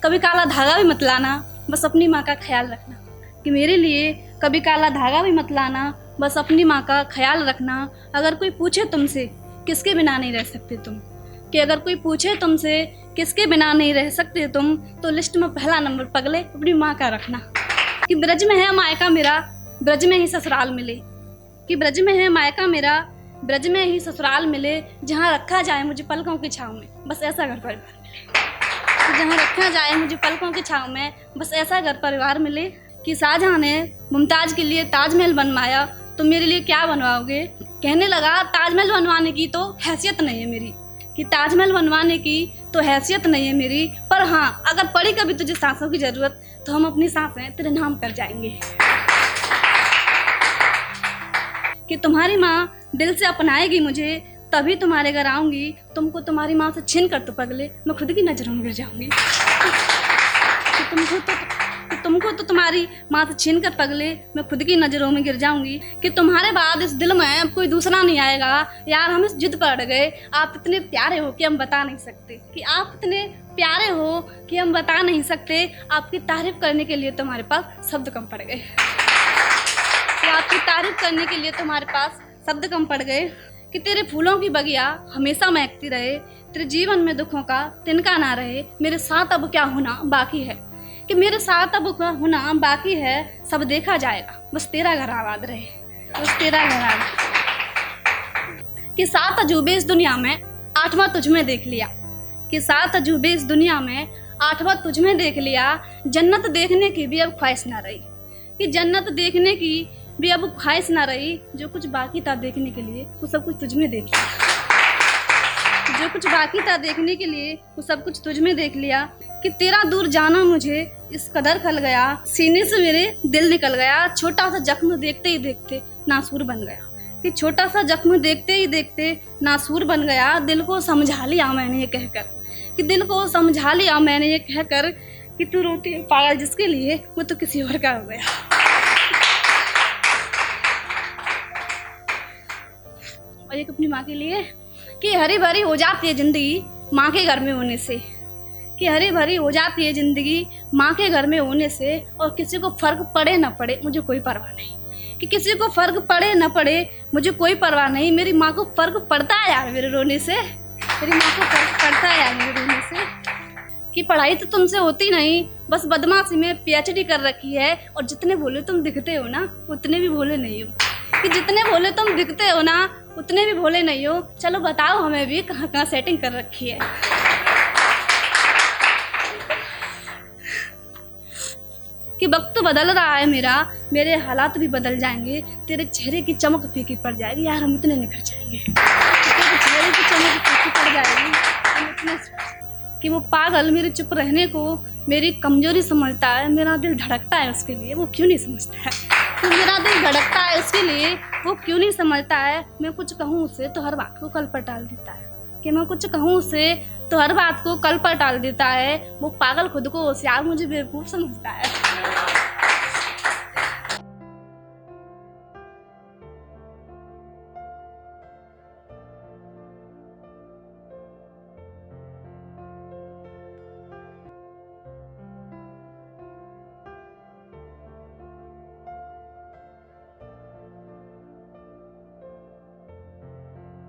कभी काला धागा भी मत लाना, बस अपनी माँ का ख्याल रखना। कि मेरे लिए कभी काला धागा भी मत लाना, बस अपनी माँ का ख्याल रखना। अगर कोई पूछे तुमसे किसके बिना नहीं रह सकते तुम, कि अगर कोई पूछे तुमसे किसके बिना नहीं रह सकते तुम, तो लिस्ट में पहला नंबर पगले अपनी माँ का रखना। कि ब्रज में है मायका मेरा, ब्रज में ही ससुराल मिले। कि ब्रज में है मायका मेरा, ब्रज में ही ससुराल मिले। जहाँ रखा जाए मुझे पलकों की छाँव में, बस ऐसा घर परिवार मिले। जहाँ रखा जाए मुझे पलकों की छाँव में, बस ऐसा घर परिवार मिले। कि शाहजहाँ ने मुमताज़ के लिए ताजमहल बनवाया, तो मेरे लिए क्या बनवाओगे? कहने लगा ताजमहल बनवाने की तो हैसियत नहीं है मेरी, कि ताजमहल बनवाने की तो हैसियत नहीं है मेरी, पर हाँ अगर पड़ी कभी तुझे सांसों की ज़रूरत, तो हम अपनी सांसें तेरे नाम कर जाएंगे। कि तुम्हारी माँ दिल से अपनाएगी मुझे, तभी तुम्हारे घर आऊँगी। तुमको तुम्हारी माँ से छीन कर तो पगले मैं खुद की नज़रों में गिर जाऊँगी। कि तुमको तो तुम्हारी माँ से छीन कर पगले मैं खुद की नज़रों में गिर जाऊँगी। कि तुम्हारे बाद इस दिल में अब कोई दूसरा नहीं आएगा। यार हम इस जिद पर अड़ गए, आप इतने प्यारे हो कि हम बता नहीं सकते। कि आप इतने प्यारे हो कि हम बता नहीं सकते। आपकी तारीफ़ करने के लिए तुम्हारे पास शब्द कम पड़ गए। कि आपकी तारीफ़ करने के लिए तुम्हारे पास शब्द कम पड़ गए। कि तेरे फूलों की बगिया हमेशा महकती रहे, तेरे जीवन में दुखों का तिनका ना रहे। मेरे साथ अब क्या होना बाकी है, कि मेरे साथ अब क्या होना बाकी है। सब देखा जाएगा बस तेरा घर आबाद रहे, बस तेरा घर आबाद। कि 7 अजूबे इस दुनिया में 8वां तुझ में देख लिया। कि 7 अजूबे इस दुनिया में 8वां तुझ में देख लिया। जन्नत देखने की भी अब ख्वाहिश ना रही। कि जन्नत देखने की भी अब ख्वाहिश ना रही। जो कुछ बाकी था देखने के लिए वो सब कुछ तुझ में देख लिया। जो कुछ बाकी था देखने के लिए वो सब कुछ तुझ में देख लिया। कि तेरा दूर जाना मुझे इस कदर खल गया, सीने से मेरे दिल निकल गया। छोटा सा जख्म देखते ही देखते नासूर बन गया। कि छोटा सा जख्म देखते ही देखते नासूर बन गया। दिल को समझा लिया मैंने ये कहकर, कि दिल को समझा लिया मैंने ये कहकर, कि तू रोती है पागल जिसके लिए वो तो किसी और का हो गया। और एक अपनी माँ के लिए। कि हरी भरी हो जाती है ज़िंदगी माँ के घर में होने से। कि हरी भरी हो जाती है ज़िंदगी माँ के घर में होने से। और किसी को फ़र्क पड़े ना पड़े मुझे कोई परवाह नहीं। कि किसी को फ़र्क पड़े ना पड़े मुझे कोई परवाह नहीं। मेरी माँ को फ़र्क पड़ता है यार मेरे रोने से, मेरी माँ को फ़र्क पड़ता है यार मेरे रोने से। कि पढ़ाई तो तुमसे होती नहीं, बस बदमाशी में PhD कर रखी है। और जितने भोले तुम दिखते हो ना उतने भी भोले नहीं हो। कि जितने भोले तुम दिखते हो ना उतने भी भोले नहीं हो। चलो बताओ हमें भी कहाँ कहाँ सेटिंग कर रखी है। कि वक्त तो बदल रहा है मेरा, मेरे हालात भी बदल जाएंगे। तेरे चेहरे की चमक फीकी पड़ जाएगी, यार हम इतने निखर जाएंगे। तेरे चेहरे की चमक फीकी पड़ जाएगी, हम इतने। कि वो पागल मेरे चुप रहने को मेरी कमजोरी समझता है। मेरा दिल धड़कता है उसके लिए वो क्यों नहीं समझता है। तो मेरा दिल धड़कता है उसके लिए वो क्यों नहीं समझता है। मैं कुछ कहूँ उससे तो हर बात को कल पर टाल देता है। कि मैं कुछ कहूँ उससे तो हर बात को कल पर टाल देता है। वो पागल खुद को होशियार मुझे बेवकूफ़ समझता है।